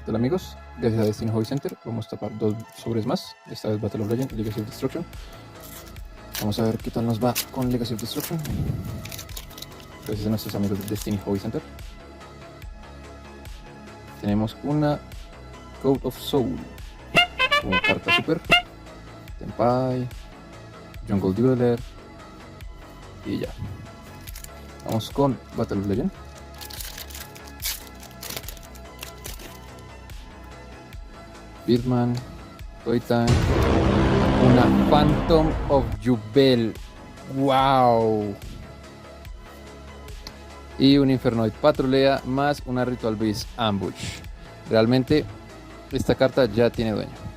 Hola amigos, gracias a Destiny Hobby Center vamos a tapar 2 sobres más, esta vez Battle of Legends y Legacy of Destruction. Vamos a ver qué tal nos va con Legacy of Destruction. Gracias a nuestros amigos de Destiny Hobby Center. Tenemos una Code of Soul, una carta super, Tenpai, Jungle Dueler y ya. Vamos con Battle of Legends. Birdman, Toytime, una Phantom of Jubel, wow, y un Infernoid Patrulea más una Ritual Beast Ambush. Realmente esta carta ya tiene dueño.